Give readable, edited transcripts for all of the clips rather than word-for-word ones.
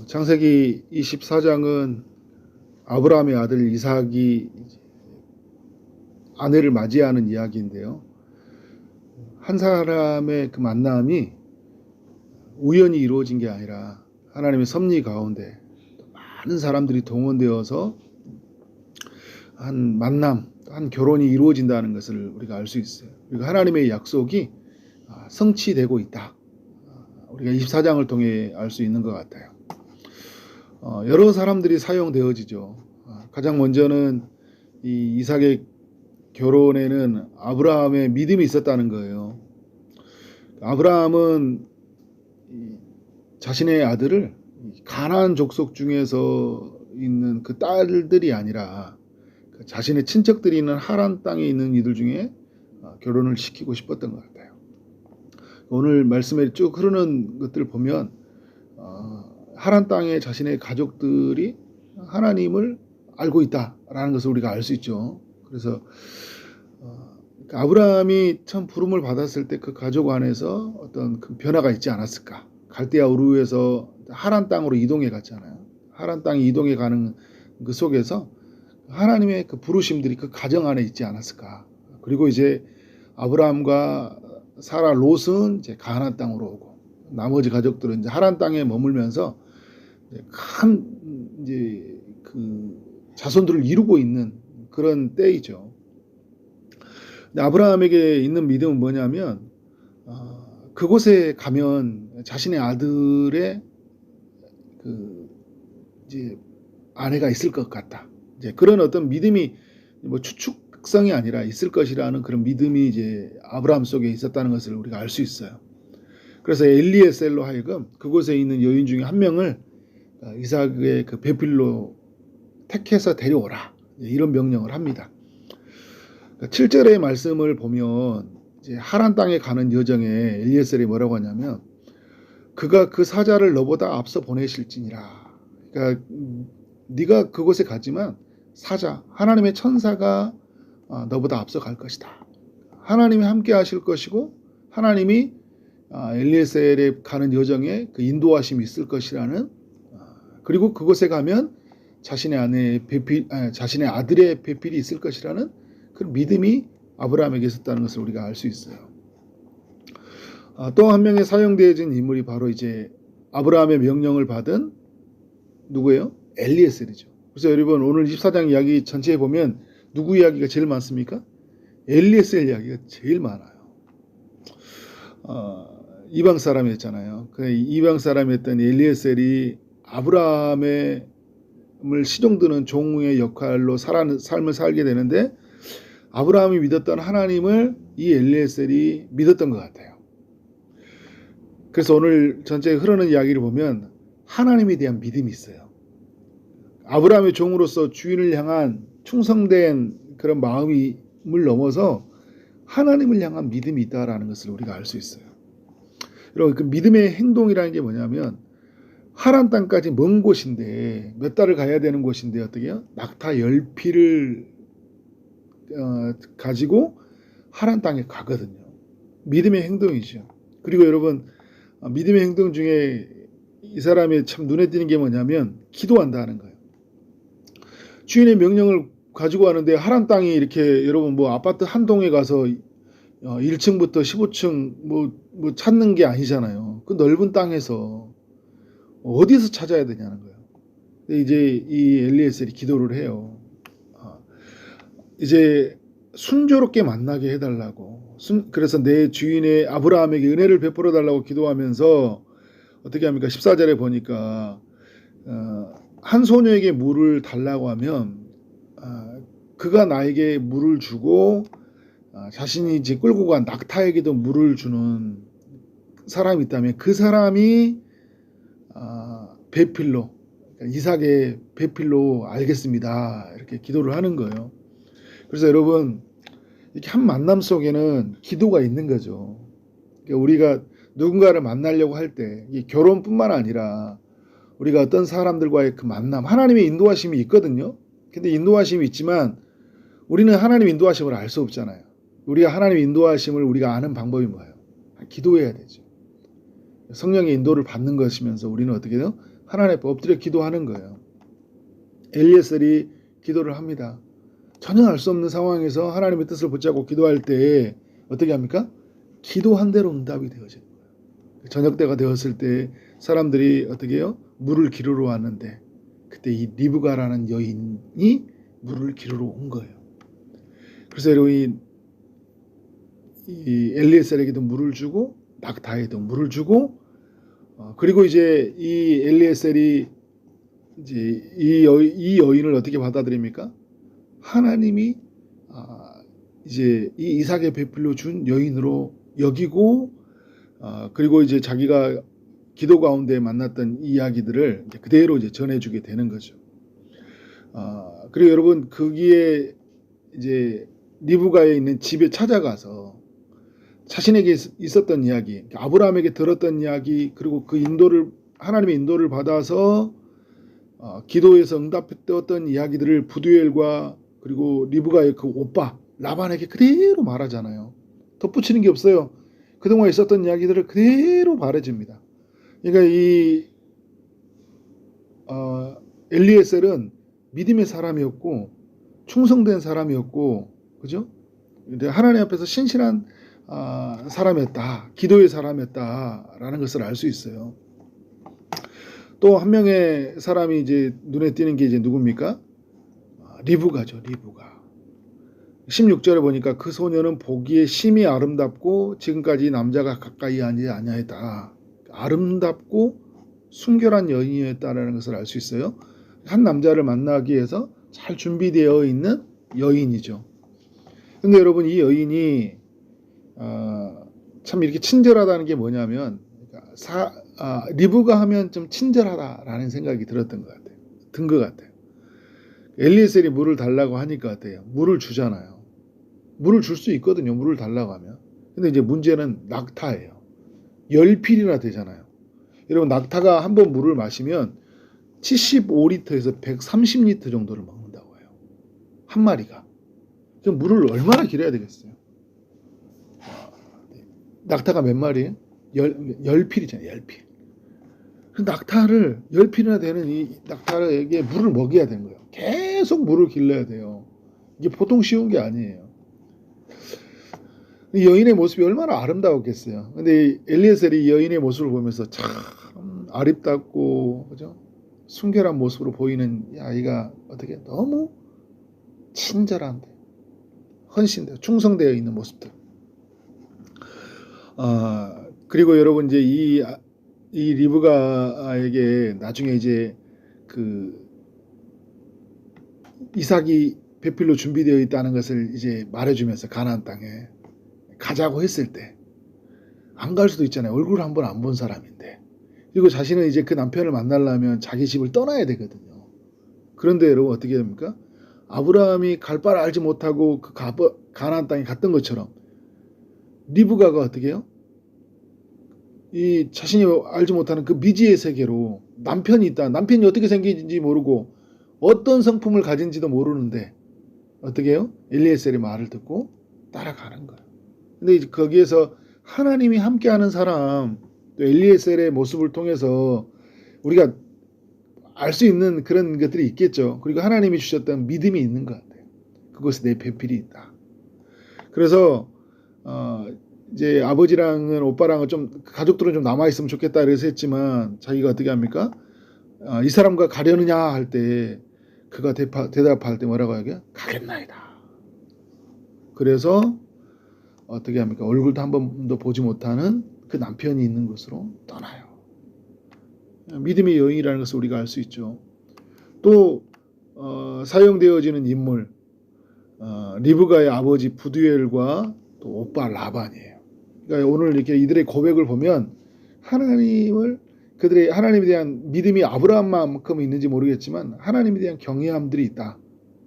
창세기 24장은 아브라함의 아들 이삭이 아내를 맞이하는 이야기인데요. 한 사람의 그 만남이 우연히 이루어진 게 아니라 하나님의 섭리 가운데 많은 사람들이 동원되어서 한 만남, 한 결혼이 이루어진다는 것을 우리가 알 수 있어요. 그리고 하나님의 약속이 성취되고 있다. 우리가 24장을 통해 알 수 있는 것 같아요. 여러 사람들이 사용되어지죠. 가장 먼저는 이 이삭의 결혼에는 아브라함의 믿음이 있었다는 거예요. 아브라함은 자신의 아들을 가나안 족속 중에서 있는 그 딸들이 아니라 자신의 친척들이 있는 하란 땅에 있는 이들 중에 결혼을 시키고 싶었던 것 같아요. 오늘 말씀에 쭉 흐르는 것들을 보면 하란 땅에 자신의 가족들이 하나님을 알고 있다라는 것을 우리가 알 수 있죠. 그래서 아브라함이 참 부름을 받았을 때 그 가족 안에서 어떤 그 변화가 있지 않았을까. 갈대아 우르에서 하란 땅으로 이동해 갔잖아요. 하란 땅에 이동해 가는 그 속에서 하나님의 그 부르심들이 그 가정 안에 있지 않았을까. 그리고 이제 아브라함과 사라 롯은 이제 가나안 땅으로 오고 나머지 가족들은 이제 하란 땅에 머물면서 큰 이제 그 자손들을 이루고 있는 그런 때이죠. 근데 아브라함에게 있는 믿음은 뭐냐면 그곳에 가면 자신의 아들의 그 이제 아내가 있을 것 같다. 이제 그런 어떤 믿음이 뭐 추측성이 아니라 있을 것이라는 그런 믿음이 이제 아브라함 속에 있었다는 것을 우리가 알 수 있어요. 그래서 엘리에셀로 하여금 그곳에 있는 여인 중에 한 명을 이삭의 그 배필로 택해서 데려오라. 이런 명령을 합니다. 7절의 말씀을 보면 이제 하란 땅에 가는 여정에 엘리에셀이 뭐라고 하냐면 그가 그 사자를 너보다 앞서 보내실지니라. 그러니까 네가 그곳에 가지만 사자, 하나님의 천사가 너보다 앞서 갈 것이다. 하나님이 함께 하실 것이고 하나님이 엘리에셀에 가는 여정에 그 인도하심이 있을 것이라는 그리고 그곳에 가면 자신의 아들의 배필이 있을 것이라는 그런 믿음이 아브라함에게 있었다는 것을 우리가 알 수 있어요. 또 한 명의 사용되어진 인물이 바로 이제 아브라함의 명령을 받은 누구예요? 엘리에셀이죠. 그래서 여러분 오늘 24장 이야기 전체에 보면 누구 이야기가 제일 많습니까? 엘리에셀 이야기가 제일 많아요. 이방 사람이었잖아요. 그 이방 사람이었던 엘리에셀이 아브라함을 시종드는 종의 역할로 삶을 살게 되는데 아브라함이 믿었던 하나님을 이 엘리에셀이 믿었던 것 같아요. 그래서 오늘 전체에 흐르는 이야기를 보면 하나님에 대한 믿음이 있어요. 아브라함의 종으로서 주인을 향한 충성된 그런 마음을 넘어서 하나님을 향한 믿음이 있다라는 것을 우리가 알 수 있어요. 여러분 그 믿음의 행동이라는 게 뭐냐면 하란 땅까지 먼 곳인데 몇 달을 가야 되는 곳인데 어떻게요? 낙타 10피를 가지고 하란 땅에 가거든요. 믿음의 행동이죠. 그리고 여러분 믿음의 행동 중에 이 사람이 참 눈에 띄는 게 뭐냐면 기도한다는 거예요. 주인의 명령을 가지고 가는데 하란 땅이 이렇게 여러분 뭐 아파트 한 동에 가서 1층부터 15층 뭐 찾는 게 아니잖아요. 그 넓은 땅에서 어디서 찾아야 되냐는 거예요. 근데 이제 이 엘리에셀이 기도를 해요. 이제 순조롭게 만나게 해달라고. 그래서 내 주인의 아브라함에게 은혜를 베풀어 달라고 기도하면서 어떻게 합니까? 14절에 보니까 한 소녀에게 물을 달라고 하면 그가 나에게 물을 주고 자신이 이제 끌고 간 낙타에게도 물을 주는 사람이 있다면 그 사람이 배필로 이삭의 배필로 알겠습니다. 이렇게 기도를 하는 거예요. 그래서 여러분 이렇게 한 만남 속에는 기도가 있는 거죠. 그러니까 우리가 누군가를 만나려고 할 때 결혼뿐만 아니라 우리가 어떤 사람들과의 그 만남 하나님의 인도하심이 있거든요. 근데 인도하심이 있지만 우리는 하나님의 인도하심을 알 수 없잖아요. 우리가 하나님의 인도하심을 우리가 아는 방법이 뭐예요? 기도해야 되죠. 성령의 인도를 받는 것이면서 우리는 어떻게 해요? 하나님 앞에 엎드려 기도하는 거예요. 엘리에셀이 기도를 합니다. 전혀 알 수 없는 상황에서 하나님의 뜻을 붙잡고 기도할 때 어떻게 합니까? 기도한 대로 응답이 되어지는 거예요. 저녁 때가 되었을 때 사람들이 어떻게 해요? 물을 기르러 왔는데 그때 이 리브가라는 여인이 물을 기르러 온 거예요. 그래서 여러분 이 엘리에셀에게도 물을 주고 낙타에도 물을 주고 그리고 이제 이 엘리에셀이 이제 이 여인을 어떻게 받아들입니까? 하나님이 이제 이 이삭의 베풀려 준 여인으로 여기고 그리고 이제 자기가 기도 가운데 만났던 이야기들을 그대로 이제 전해주게 되는 거죠. 그리고 여러분 거기에 이제 리브가에 있는 집에 찾아가서 자신에게 있었던 이야기, 아브라함에게 들었던 이야기, 그리고 그 인도를 하나님의 인도를 받아서 기도에서 응답했던 이야기들을 부두엘과 그리고 리브가의 그 오빠 라반에게 그대로 말하잖아요. 덧붙이는 게 없어요. 그동안 있었던 이야기들을 그대로 말해줍니다. 그러니까 이 엘리에셀은 믿음의 사람이었고 충성된 사람이었고, 그죠? 하나님 앞에서 신실한 사람이었다, 기도의 사람이었다라는 것을 알 수 있어요. 또 한 명의 사람이 이제 눈에 띄는 게 이제 누굽니까? 리브가죠, 리브가. 16절에 보니까 그 소녀는 보기에 심히 아름답고 지금까지 남자가 가까이 하지 아니하였다. 아름답고 순결한 여인이었다라는 것을 알 수 있어요. 한 남자를 만나기 위해서 잘 준비되어 있는 여인이죠. 근데 여러분 이 여인이 참 이렇게 친절하다는 게 뭐냐면 리브가 하면 좀 친절하다라는 생각이 들었던 것 같아요. 든 것 같아요. 엘리에셀이 물을 달라고 하니까 어때요? 물을 주잖아요. 물을 줄 수 있거든요. 물을 달라고 하면. 근데 이제 문제는 낙타예요. 10필이나 되잖아요. 여러분 낙타가 한 번 물을 마시면 75리터에서 130리터 정도를 먹는다고 해요. 한 마리가. 그럼 물을 얼마나 길어야 되겠어요? 낙타가 몇 마리예요? 10필이잖아요. 10필. 낙타를 10필이나 되는 이 낙타에게 물을 먹여야 되는 거예요. 계속 물을 길러야 돼요. 이게 보통 쉬운 게 아니에요. 이 여인의 모습이 얼마나 아름다웠겠어요. 근데 엘리에셀이 이 여인의 모습을 보면서 참 아름답고, 그죠? 순결한 모습으로 보이는 이 아이가 어떻게 너무 친절한데, 헌신되어 충성되어 있는 모습들. 그리고 여러분 이제 이 리브가에게 나중에 이제 그 이삭이 배필로 준비되어 있다는 것을 이제 말해주면서 가나안 땅에 가자고 했을 때 안 갈 수도 있잖아요. 얼굴을 한번 안 본 사람인데. 그리고 자신은 이제 그 남편을 만나려면 자기 집을 떠나야 되거든요. 그런데 여러분 어떻게 됩니까? 아브라함이 갈 바를 알지 못하고 그 가나안 땅에 갔던 것처럼 리브가가 어떻게 해요? 이 자신이 알지 못하는 그 미지의 세계로 남편이 있다. 남편이 어떻게 생긴지 모르고 어떤 성품을 가진지도 모르는데 어떻게 해요? 엘리에셀의 말을 듣고 따라가는 거예요. 근데 이제 거기에서 하나님이 함께하는 사람, 또 엘리에셀의 모습을 통해서 우리가 알 수 있는 그런 것들이 있겠죠. 그리고 하나님이 주셨던 믿음이 있는 것 같아요. 그것에 내 배필이 있다. 그래서 이제 아버지랑은 오빠랑은 좀 가족들은 좀 남아 있으면 좋겠다 그래서 했지만 자기가 어떻게 합니까? 이 사람과 가려느냐 할 때 그가 대답할 때 뭐라고 하게? 가겠나이다. 그래서 어떻게 합니까? 얼굴도 한 번도 보지 못하는 그 남편이 있는 곳으로 떠나요. 믿음의 여인이라는 것을 우리가 알 수 있죠. 또 사용되어지는 인물, 리브가의 아버지 부두엘과 또 오빠 라반이에요. 그러니까 오늘 이렇게 이들의 고백을 보면 그들의 하나님에 대한 믿음이 아브라함만큼 있는지 모르겠지만 하나님에 대한 경외함들이 있다.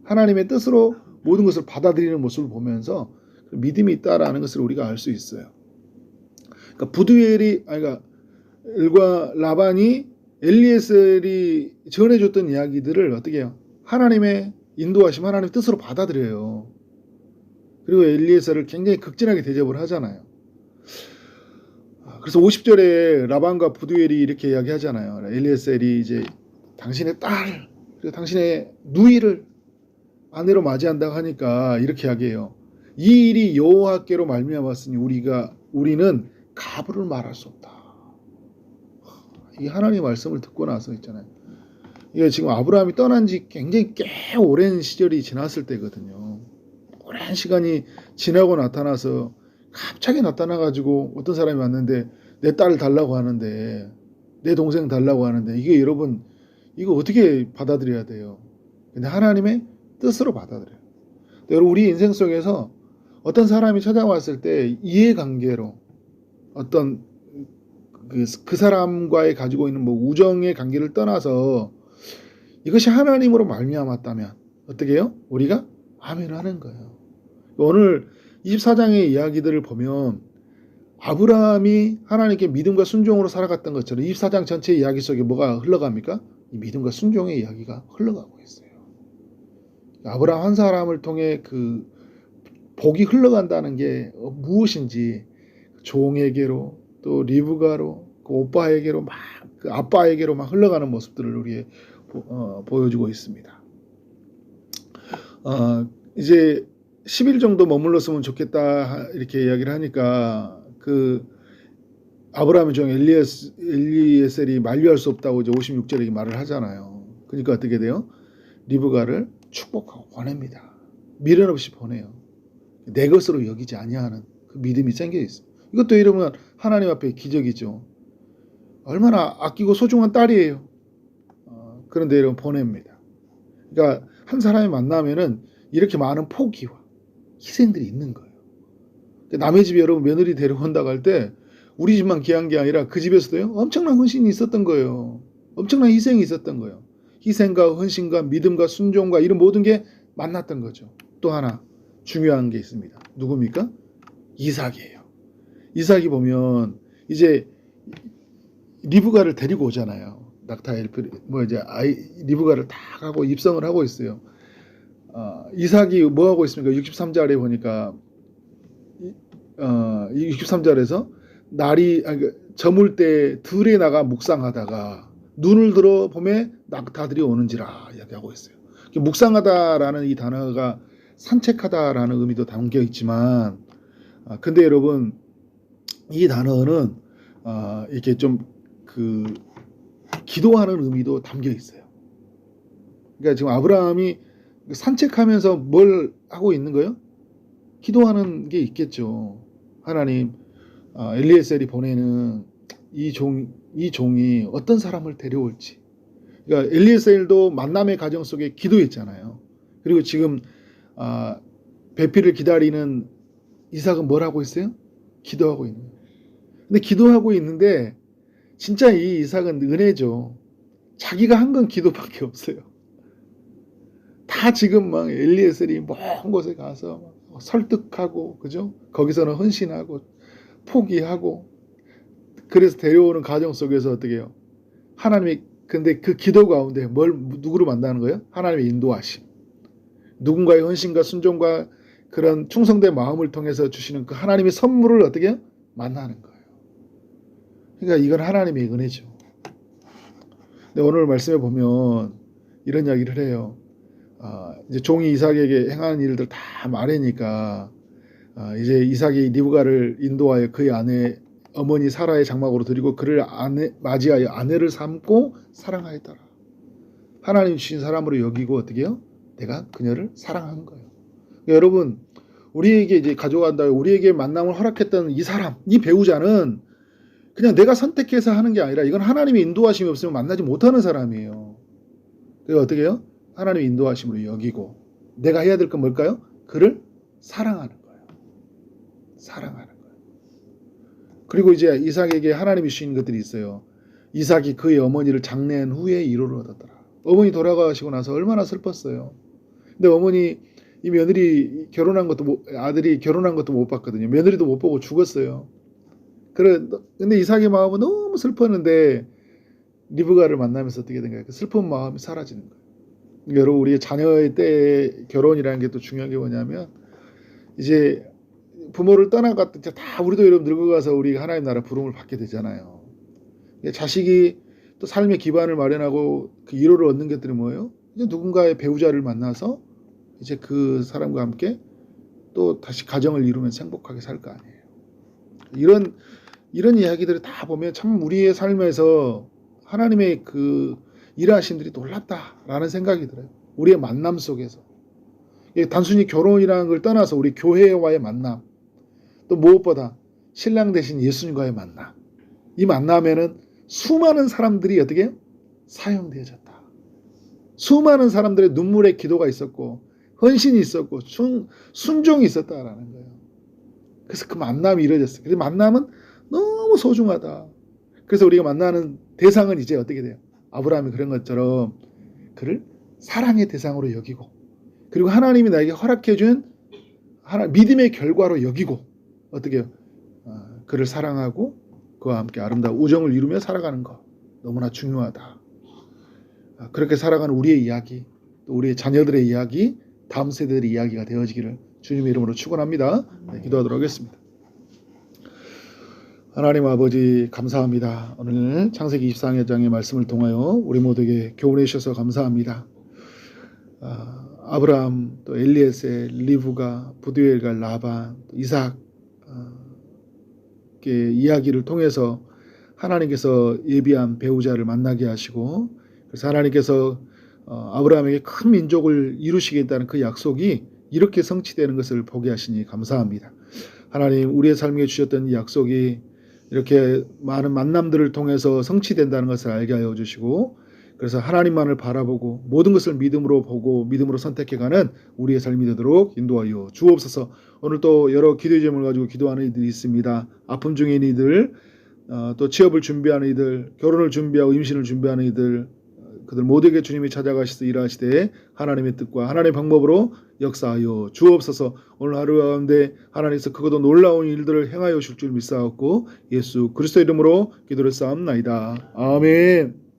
하나님의 뜻으로 모든 것을 받아들이는 모습을 보면서 믿음이 있다라는 것을 우리가 알 수 있어요. 그러니까 부두엘과 라반이 엘리에셀이 전해줬던 이야기들을 어떻게 해요? 하나님의 인도하심, 하나님의 뜻으로 받아들여요. 그리고 엘리에셀을 굉장히 극진하게 대접을 하잖아요. 그래서 50절에 라반과 부두엘이 이렇게 이야기하잖아요. 엘리에셀이 이제 당신의 딸, 그리고 당신의 누이를 아내로 맞이한다고 하니까 이렇게 이야기해요. 이 일이 여호와께로 말미암았으니 우리는 가부를 말할 수 없다. 이 하나님의 말씀을 듣고 나서 있잖아요. 이게 지금 아브라함이 떠난 지 굉장히 꽤 오랜 시절이 지났을 때거든요. 오랜 시간이 지나고 나타나서 갑자기 나타나가지고 어떤 사람이 왔는데 내 딸을 달라고 하는데, 내 동생 달라고 하는데, 이게 여러분 이거 어떻게 받아들여야 돼요? 근데 하나님의 뜻으로 받아들여요. 여러분 우리 인생 속에서 어떤 사람이 찾아왔을 때 이해관계로 어떤 그 사람과의 가지고 있는 뭐 우정의 관계를 떠나서 이것이 하나님으로 말미암았다면 어떻게 해요? 우리가 아멘 하는 거예요. 오늘 24장의 이야기들을 보면 아브라함이 하나님께 믿음과 순종으로 살아갔던 것처럼 24장 전체 이야기 속에 뭐가 흘러갑니까? 이 믿음과 순종의 이야기가 흘러가고 있어요. 아브라함 한 사람을 통해 그 복이 흘러간다는 게 무엇인지 종에게로 또 리브가로 그 오빠에게로 막 그 아빠에게로 막 흘러가는 모습들을 우리에 보여주고 있습니다. 이제 10일 정도 머물렀으면 좋겠다 이렇게 이야기를 하니까 그 아브라함의 종 엘리에셀이 만류할 수 없다고 이제 56절에 말을 하잖아요. 그러니까 어떻게 돼요? 리브가를 축복하고 보냅니다. 미련 없이 보내요. 내 것으로 여기지 아니하는 그 믿음이 생겨 있어요. 이것도 이러면 하나님 앞에 기적이죠. 얼마나 아끼고 소중한 딸이에요. 그런데 여러분 보냅니다. 그러니까 한 사람이 만나면은 이렇게 많은 포기와 희생들이 있는 거예요. 남의 집에 여러분 며느리 데려온다고 할 때 우리 집만 귀한 게 아니라 그 집에서도요 엄청난 헌신이 있었던 거예요. 엄청난 희생이 있었던 거예요. 희생과 헌신과 믿음과 순종과 이런 모든 게 만났던 거죠. 또 하나 중요한 게 있습니다. 누굽니까? 이삭이에요. 이삭이 보면 이제 리브가를 데리고 오잖아요. 낙타엘 리브가를 다 하고 입성을 하고 있어요. 이삭이 뭐 하고 있습니까? 63절에 보니까 63절에서 날이 저물 때 들에 나가 묵상하다가 눈을 들어 보면 낙타들이 오는지라 이야기하고 있어요. 묵상하다라는 이 단어가 산책하다라는 의미도 담겨 있지만, 근데 여러분 이 단어는 이렇게 좀 그 기도하는 의미도 담겨 있어요. 그러니까 지금 아브라함이 산책하면서 뭘 하고 있는 거예요? 기도하는 게 있겠죠. 하나님, 엘리에셀이 보내는 이 종이 어떤 사람을 데려올지. 그러니까 엘리에셀도 만남의 과정 속에 기도했잖아요. 그리고 지금 배필을 기다리는 이삭은 뭘 하고 있어요? 기도하고 있는 거예요. 근데 기도하고 있는데 진짜 이 이삭은 은혜죠. 자기가 한 건 기도밖에 없어요. 다 지금 막 엘리에셀이 먼 곳에 가서 설득하고, 그죠? 거기서는 헌신하고 포기하고, 그래서 데려오는 과정 속에서 어떻게 해요? 하나님이 근데 그 기도 가운데 누구를 만나는 거예요? 하나님의 인도하심. 누군가의 헌신과 순종과 그런 충성된 마음을 통해서 주시는 그 하나님의 선물을 어떻게 해요? 만나는 거예요. 그러니까 이건 하나님의 은혜죠. 근데 오늘 말씀에 보면 이런 이야기를 해요. 이제 종이 이삭에게 행하는 일들 다 말하니까 이제 이삭이 리브가를 인도하여 그의 아내 어머니 사라의 장막으로 드리고 그를 맞이하여 아내를 삼고 사랑하였더라. 하나님 주신 사람으로 여기고 어떻게 해요? 내가 그녀를 사랑한 거예요. 그러니까 여러분 우리에게 이제 가져간다, 우리에게 만남을 허락했던 이 사람, 이 배우자는 그냥 내가 선택해서 하는 게 아니라 이건 하나님의 인도하심이 없으면 만나지 못하는 사람이에요. 그래서 어떻게 해요? 하나님의 인도하심으로 여기고 내가 해야 될 건 뭘까요? 그를 사랑하는 거예요. 사랑하는 거예요. 그리고 이제 이삭에게 하나님이 주신 것들이 있어요. 이삭이 그의 어머니를 장례한 후에 이로를 얻었더라. 어머니 돌아가시고 나서 얼마나 슬펐어요. 근데 어머니 이 며느리 아들이 결혼한 것도 못 봤거든요. 며느리도 못 보고 죽었어요. 근데 이삭의 마음은 너무 슬펐는데 리브가를 만나면서 어떻게 된 거예요? 그 슬픈 마음이 사라지는 거예요. 여러분 우리의 자녀의 때 결혼이라는 게 또 중요한 게 뭐냐면 이제 부모를 떠나갔다 다 우리도 여러분 늙어가서 우리 하나님 나라 부름을 받게 되잖아요. 자식이 또 삶의 기반을 마련하고 그 위로를 얻는 것들이 뭐예요? 이제 누군가의 배우자를 만나서 이제 그 사람과 함께 또 다시 가정을 이루면서 행복하게 살 거 아니에요. 이런 이야기들을 다 보면 참 우리의 삶에서 하나님의 그 일하심들이 놀랍다라는 생각이 들어요. 우리의 만남 속에서. 단순히 결혼이라는 걸 떠나서 우리 교회와의 만남, 또 무엇보다 신랑 대신 예수님과의 만남. 이 만남에는 수많은 사람들이 어떻게 해요? 사용되어졌다. 수많은 사람들의 눈물의 기도가 있었고 헌신이 있었고 순종이 있었다라는 거예요. 그래서 그 만남이 이루어졌어요. 그래서 만남은 너무 소중하다. 그래서 우리가 만나는 대상은 이제 어떻게 돼요? 아브라함이 그런 것처럼 그를 사랑의 대상으로 여기고, 그리고 하나님이 나에게 허락해준 믿음의 결과로 여기고, 어떻게 해요? 그를 사랑하고 그와 함께 아름다운 우정을 이루며 살아가는 것 너무나 중요하다. 그렇게 살아가는 우리의 이야기, 또 우리의 자녀들의 이야기, 다음 세대들의 이야기가 되어지기를 주님의 이름으로 축원합니다. 기도하도록 하겠습니다. 하나님 아버지 감사합니다. 오늘 창세기 24장의 말씀을 통하여 우리 모두에게 교훈해 주셔서 감사합니다. 아브라함, 또 엘리에셀, 리브가, 부두엘과 라반, 이삭 이야기를 통해서 하나님께서 예비한 배우자를 만나게 하시고, 그래서 하나님께서 아브라함에게 큰 민족을 이루시겠다는 그 약속이 이렇게 성취되는 것을 보게 하시니 감사합니다. 하나님, 우리의 삶에 주셨던 이 약속이 이렇게 많은 만남들을 통해서 성취된다는 것을 알게 하여 주시고, 그래서 하나님만을 바라보고 모든 것을 믿음으로 보고 믿음으로 선택해가는 우리의 삶이 되도록 인도하여 주옵소서. 오늘 또 여러 기도의 제목을 가지고 기도하는 이들이 있습니다. 아픔 중인 이들, 또 취업을 준비하는 이들, 결혼을 준비하고 임신을 준비하는 이들, 그들 모두에게 주님이 찾아가시서 일하시되 하나님의 뜻과 하나님의 방법으로 역사하여 주옵소서. 오늘 하루 가운데 하나님께서 크고도 놀라운 일들을 행하여 주실 줄 믿사옵고 예수 그리스도 이름으로 기도를 쌓옵나이다. 아멘.